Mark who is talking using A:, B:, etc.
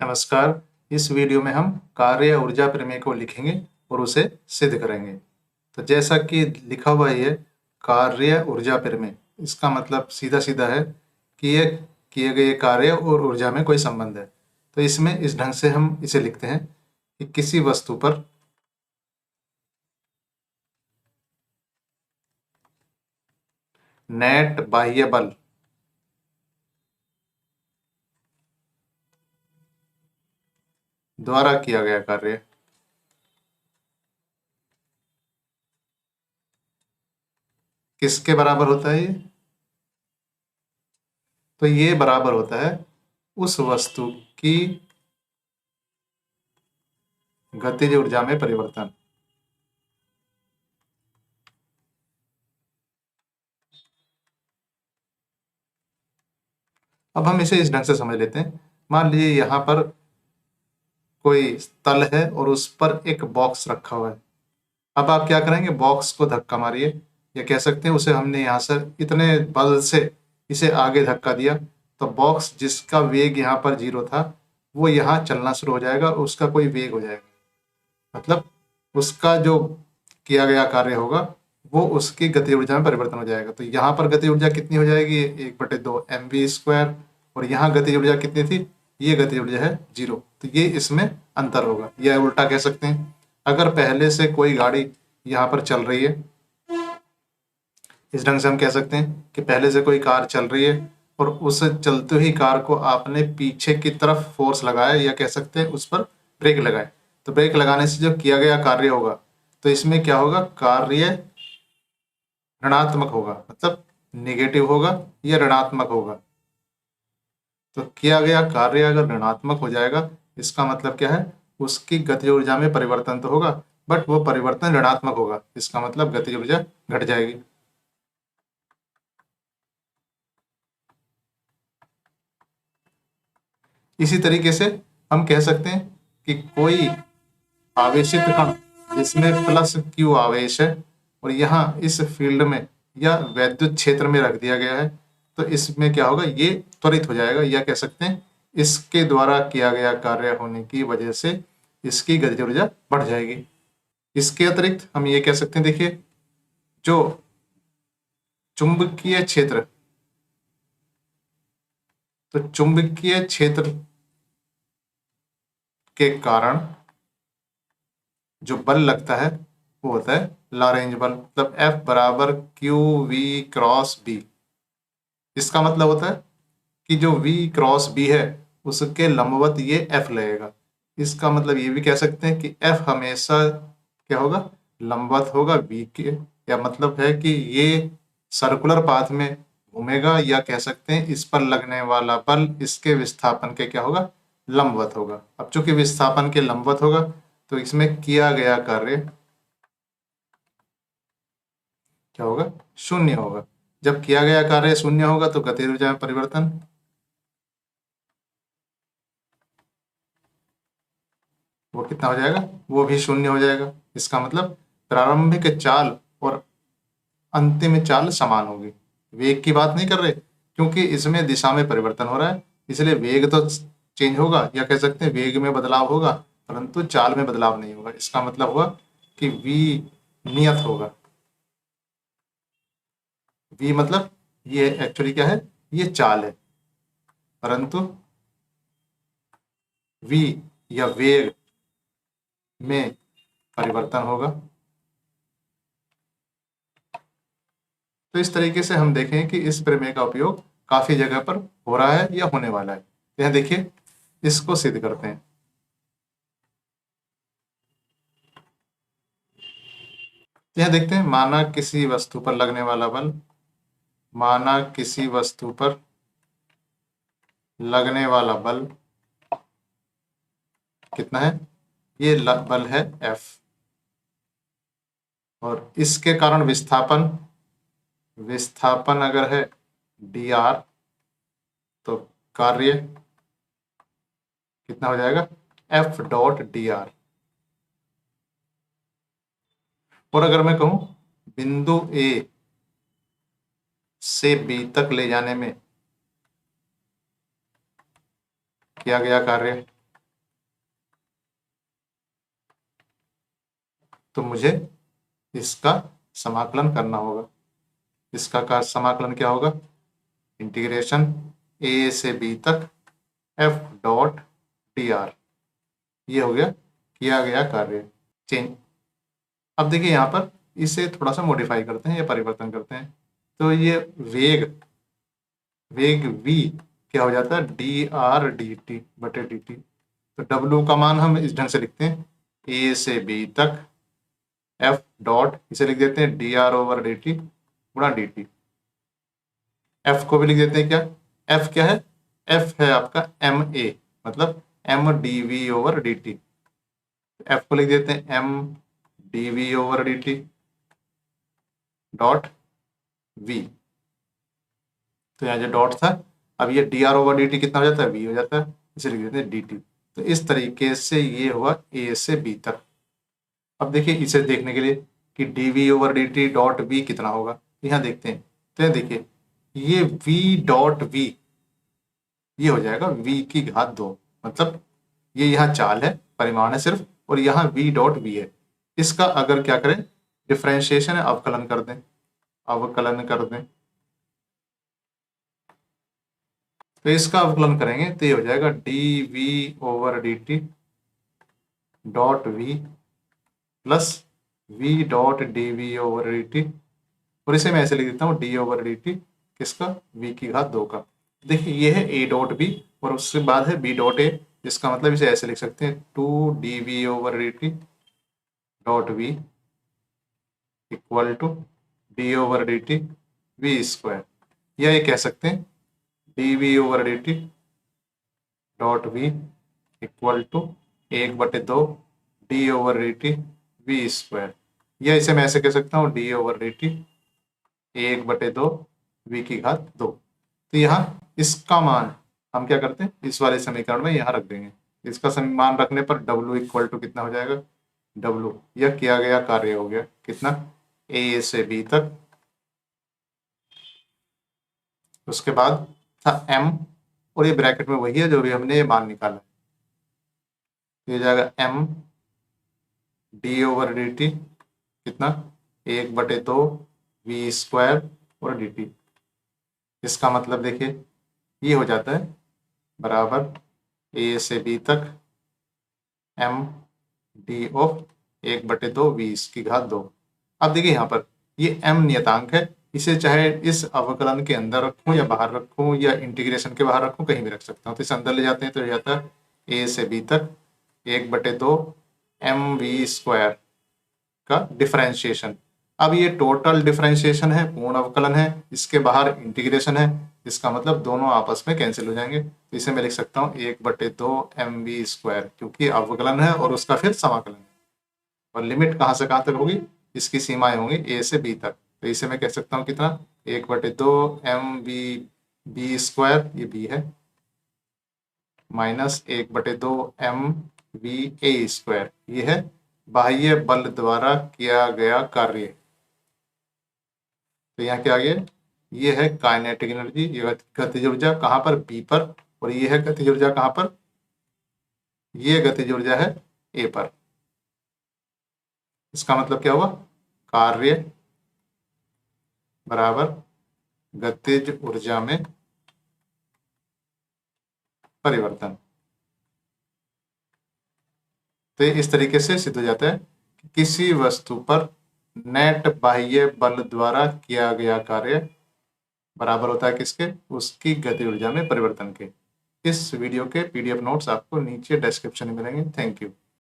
A: नमस्कार। इस वीडियो में हम कार्य या ऊर्जा प्रमेय को लिखेंगे और उसे सिद्ध करेंगे। तो जैसा कि लिखा हुआ है, ये कार्य ऊर्जा प्रमेय, इसका मतलब सीधा सीधा है कि ये किए गए कार्य और ऊर्जा में कोई संबंध है। तो इसमें इस ढंग से हम इसे लिखते हैं कि किसी वस्तु पर नेट बाह्य बल द्वारा किया गया कार्य किसके बराबर होता है? ये तो ये बराबर होता है उस वस्तु की गतिज ऊर्जा में परिवर्तन। अब हम इसे इस ढंग से समझ लेते हैं। मान लीजिए यहाँ पर कोई तल है और उस पर एक बॉक्स रखा हुआ है। अब आप क्या करेंगे, बॉक्स को धक्का मारिए, या कह सकते हैं उसे हमने यहाँ से इतने बल से इसे आगे धक्का दिया तो बॉक्स जिसका वेग यहाँ पर 0 था वो यहाँ चलना शुरू हो जाएगा और उसका कोई वेग हो जाएगा। मतलब उसका जो किया गया कार्य होगा वो उसकी गति ऊर्जा में परिवर्तन हो जाएगा। तो यहाँ पर गति ऊर्जा कितनी हो जाएगी? 1/2 mv²। और यहाँ गति ऊर्जा कितनी थी? ये गति ऊर्जा है 0। तो ये इसमें अंतर होगा, या उल्टा कह सकते हैं, अगर पहले से कोई गाड़ी यहाँ पर चल रही है, इस ढंग से हम कह सकते हैं कि पहले से कोई कार चल रही है और उस चलते हुई कार को आपने पीछे की तरफ फोर्स लगाया, या कह सकते हैं उस पर ब्रेक लगाए। तो ब्रेक लगाने से जो किया गया कार्य होगा, तो इसमें क्या होगा, कार्य ऋणात्मक होगा, मतलब निगेटिव होगा या ऋणात्मक होगा। तो किया गया कार्य अगर ऋणात्मक हो जाएगा, इसका मतलब क्या है, उसकी गति ऊर्जा में परिवर्तन तो होगा बट वो परिवर्तन ऋणात्मक होगा। इसका मतलब गति ऊर्जा घट जाएगी। इसी तरीके से हम कह सकते हैं कि कोई आवेशित कण जिसमें प्लस क्यू आवेश है और यहाँ इस फील्ड में या वैद्युत क्षेत्र में रख दिया गया है, तो इसमें क्या होगा, ये त्वरित हो जाएगा, या कह सकते हैं इसके द्वारा किया गया कार्य होने की वजह से इसकी गतिज ऊर्जा बढ़ जाएगी। इसके अतिरिक्त हम ये कह सकते हैं, देखिए, जो चुंबकीय क्षेत्र, तो चुंबकीय क्षेत्र के कारण जो बल लगता है वो होता है लॉरेंज बल, मतलब F बराबर क्यू वी क्रॉस बी। इसका मतलब होता है कि जो V क्रॉस B है उसके लंबवत ये F लगेगा। इसका मतलब ये भी कह सकते हैं कि F हमेशा क्या होगा, लंबवत होगा V के, या मतलब है कि ये सर्कुलर पाथ में घूमेगा, या कह सकते हैं इस पर लगने वाला बल इसके विस्थापन के क्या होगा, लंबवत होगा। अब चूंकि विस्थापन के लंबवत होगा तो इसमें किया गया कार्य क्या होगा, शून्य होगा। जब किया गया कार्य शून्य होगा तो गतिज ऊर्जा में परिवर्तन वो कितना हो जाएगा, वो भी शून्य हो जाएगा। इसका मतलब प्रारंभिक चाल और अंतिम चाल समान होगी। वेग की बात नहीं कर रहे, क्योंकि इसमें दिशा में परिवर्तन हो रहा है, इसलिए वेग तो चेंज होगा, या कह सकते हैं वेग में बदलाव होगा परंतु चाल में बदलाव नहीं होगा। इसका मतलब हुआ कि v नियत होगा। v मतलब ये एक्चुअली क्या है, ये चाल है, परंतु v या वेग में परिवर्तन होगा। तो इस तरीके से हम देखें कि इस प्रमेय का उपयोग काफी जगह पर हो रहा है या होने वाला है। यह देखिए, इसको सिद्ध करते हैं। यह देखते हैं, माना किसी वस्तु पर लगने वाला बल, माना किसी वस्तु पर लगने वाला बल कितना है, ये बल है F, और इसके कारण विस्थापन, विस्थापन अगर है dr, तो कार्य कितना हो जाएगा, F डॉट dr। और अगर मैं कहूं बिंदु A से B तक ले जाने में किया गया कार्य, तो मुझे इसका समाकलन करना होगा। इसका का समाकलन क्या होगा? इंटीग्रेशन ए से बी तक एफ डॉट डी आर। ये हो गया किया गया कार्य चेंज। अब देखिए यहाँ पर इसे थोड़ा सा मॉडिफाई करते हैं या परिवर्तन करते हैं, तो ये वेग v क्या हो जाता है? डी आर डी टी बटे डी टी। तो W का मान हम इस ढंग से लिखते हैं, A से B तक F डॉट, इसे लिख देते हैं D R over D T गुणा डी टी। F को भी लिख देते हैं क्या? F क्या है? F है आपका एम ए, मतलब M D V over D T. F को लिख देते हैं M D V over D T dot V। तो यहाँ जो डॉट था, अब ये D R over D T कितना हो जाता है? V हो जाता है, इसे लिख देते हैं डी टी। तो इस तरीके से ये हुआ A से B तक। अब देखिए इसे देखने के लिए कि D V over D T dot V कितना होगा, यहाँ देखते हैं। तो यहाँ देखिए ये v डॉट वी ये हो जाएगा v की घात 2, मतलब ये यहाँ चाल है, परिमाण है सिर्फ, और यहाँ v डॉट वी है। इसका अगर क्या करें? डिफ्रेंशिएशन है, अवकलन कर दें, अवकलन कर दें। तो इसका अवकलन करेंगे तो ये हो जाएगा D V over D T dot V plus v dot D V over D T, और इसे मैं ऐसे लिख देता हूँ डी ओवर डी टी किसका? v की घात 2 का। देखिए ये है a डॉट b और उसके बाद है b डॉट a, इसका मतलब इसे ऐसे लिख सकते हैं 2dv over dt dot v equal to d over dt v square, या ये कह सकते हैं dv over dt dot v equal to 1/2 d over dt v square, या इसे मैं ऐसे कह सकता हूँ d ओवर dt 1/2 v की घात 2। तो यहाँ इसका मान हम क्या करते हैं? इस वाले समीकरण में यहाँ रख देंगे। इसका मान रखने पर W इक्वल टू कितना हो जाएगा? W यह किया गया कार्य हो गया कितना? A से B तक, उसके बाद था M, और ये ब्रैकेट में वही है जो भी हमने ये मान निकाला। तो ये जाएगा M D over D T कितना? 1/2 v स्क्वायर और डी टी। इसका मतलब देखिए ये हो जाता है बराबर A से B तक m डी ऑफ 1/2 v की घात 2। अब देखिए यहाँ पर ये m नियतांक है, इसे चाहे इस अवकलन के अंदर रखूं या बाहर रखूं या इंटीग्रेशन के बाहर रखूं, कहीं भी रख सकता हूँ। तो इसे अंदर ले जाते हैं तो हो जाता है A से B तक 1/2 mv स्क्वायर का डिफरेंशिएशन। अब ये टोटल डिफरेंशिएशन है, पूर्ण अवकलन है, इसके बाहर इंटीग्रेशन है, इसका मतलब दोनों आपस में कैंसिल हो जाएंगे। तो इसे मैं लिख सकता हूँ 1/2 mv स्क्वायर, क्योंकि अवकलन है और उसका फिर समाकलन है। और लिमिट कहाँ से कहाँ तक होगी? इसकी सीमाएं होंगी A से B तक। तो इसे मैं कह सकता हूँ कितना? 1/2 mv b स्क्वायर, ये b है, माइनस 1/2 mv a स्क्वायर, ये है बाह्य बल द्वारा किया गया कार्य। तो यहाँ क्या आ गया? ये है काइनेटिक एनर्जी, ये गतिज ऊर्जा कहाँ पर? बी पर, और ये है गतिज ऊर्जा कहाँ पर? ये गतिज ऊर्जा है ए पर। इसका मतलब क्या हुआ? कार्य बराबर गतिज ऊर्जा में परिवर्तन। तो इस तरीके से सिद्ध हो जाता है कि किसी वस्तु पर नेट बाह्य बल द्वारा किया गया कार्य बराबर होता है किसके? उसकी गति ऊर्जा में परिवर्तन के। इस वीडियो के PDF नोट्स आपको नीचे डिस्क्रिप्शन में मिलेंगे। Thank you.